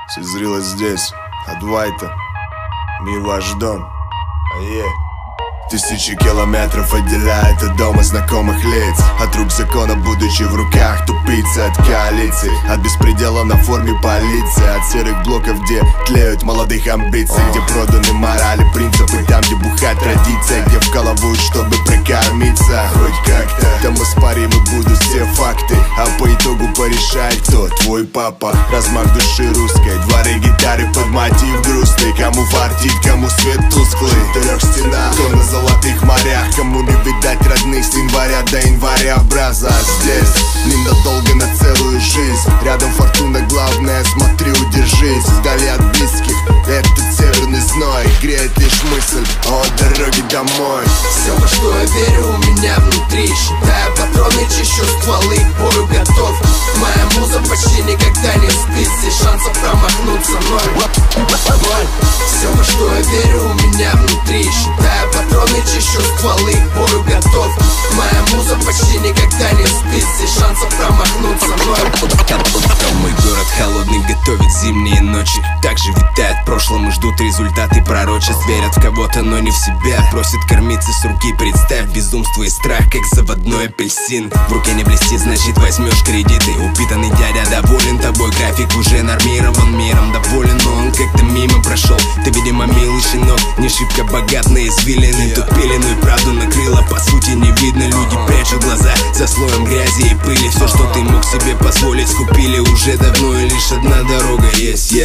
Созрела здесь, от Вайта. Мир ваш дом. Тысячи километров отделяет от дома знакомых лиц. От рук закона, будучи в руках тупицы. От коалиции, от беспредела на форме полиции. От серых блоков, где тлеют молодых амбиций. Где проданы морали, принципы. Там, где бухать традиция. Где вкалывают, чтобы прокормиться. Хоть как-то, там оспоримы будут все факты. А по итогу порешает, кто твой папа. Размах души русской, дворы гитары под мотив грустный. Кому фартит, кому свет тусклый. В 4 стенах, кто на золотых морях. Кому не видать родных с января до января образа. Здесь ненадолго, на целую жизнь. Рядом фортуна, главное, смотри, удержись. Вдали от близких, этот северный зной греет лишь мысль о дороге домой. Все, во что я верю, у меня внутри. Считаю патроны, чищу стволы, к бою готов. Моя муза почти никогда не спит. Здесь шансов промахнуться ноль. Все, во что я верю, у меня внутри. Считаю патроны, чищу стволы, к бою готов. Моя муза почти никогда не спит. Здесь шансов промахнуться ноль. Мой город холодный готовит зимние ночи. Также витает в прошлом и ждут результаты пророчеств. Верят в кого-то, но не в себя. Просят кормиться с руки, представь безумство и страх, как заводной апельсин. В руке не блестит, значит возьмешь кредиты. Упитанный дядя доволен тобой, график уже нормирован. Миром доволен, но он как-то мимо прошел. Ты, видимо, милый щенок, не шибко богат на извилины. Тут пелену и правду накрыло, по сути не видно. Люди прячут глаза за слоем грязи и пыли. Все, что ты мог себе позволить, скупили уже давно. И лишь одна дорога есть,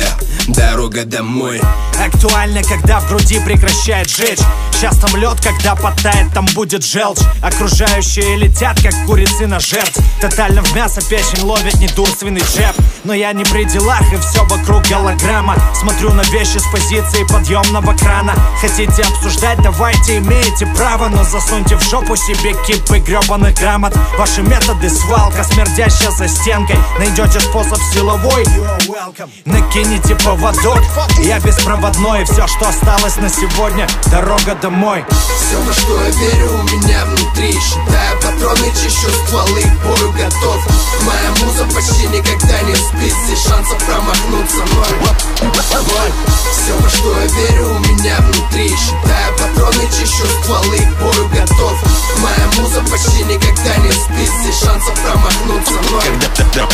дорога домой. Актуально, когда в груди прекращает жечь. Сейчас там лед, когда подтает, там будет желчь. Окружающие летят, как курицы на жертв. Тотально в мясо печень ловит недурственный джеб. Но я не при делах, и все вокруг голограмма. Смотрю на вещи с позиции подъемного крана. Хотите обсуждать, давайте, имеете право. Но засуньте в жопу себе кипы гребаных грамот. Ваши методы свалка, смердящая за стенкой. Найдете способ силовой, накинете поводок. Я беспроводной, и все, что осталось на сегодня, дорога домой. Все, во что я верю, у меня внутри. Считаю патроны, чищу стволы, к бою готов. Моя муза почти никогда не спит. Здесь шансов промахнуться ноль. Все, во что я верю, у меня внутри. Считаю патроны, чищу стволы, к бою готов. Моя муза почти никогда не спит. Здесь шансов промахнуться ноль.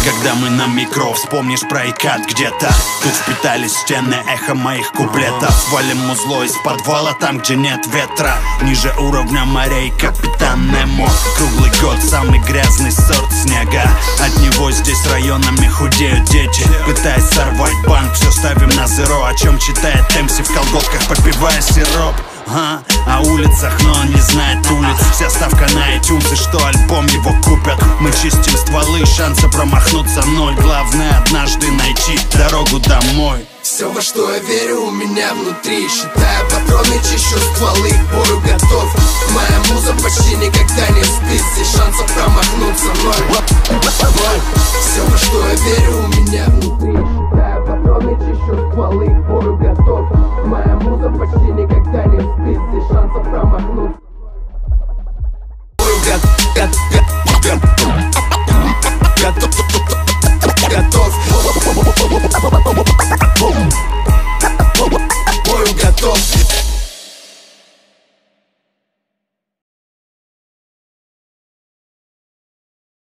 Когда мы на микро, вспомнишь про икат где-то. Тут впитались стены, эхо моих куплетов. Валим музло из подвала, там, где нет ветра. Ниже уровня морей, капитан Немо. Круглый год, самый грязный сорт снега. От него здесь районами худеют дети. Пытаясь сорвать банк, все ставим на зеро. О чем читает МС в колготках, попивая сироп. А улицах, но он не знает улиц. Вся ставка на iTunes, и что альбом его купят. Мы чистим стволы, шанса промахнуться ноль. Главное однажды найти дорогу домой. Все, во что я верю, у меня внутри. Считаю патроны, чищу стволы, к бою готов. Моя муза почти никогда не спит. Здесь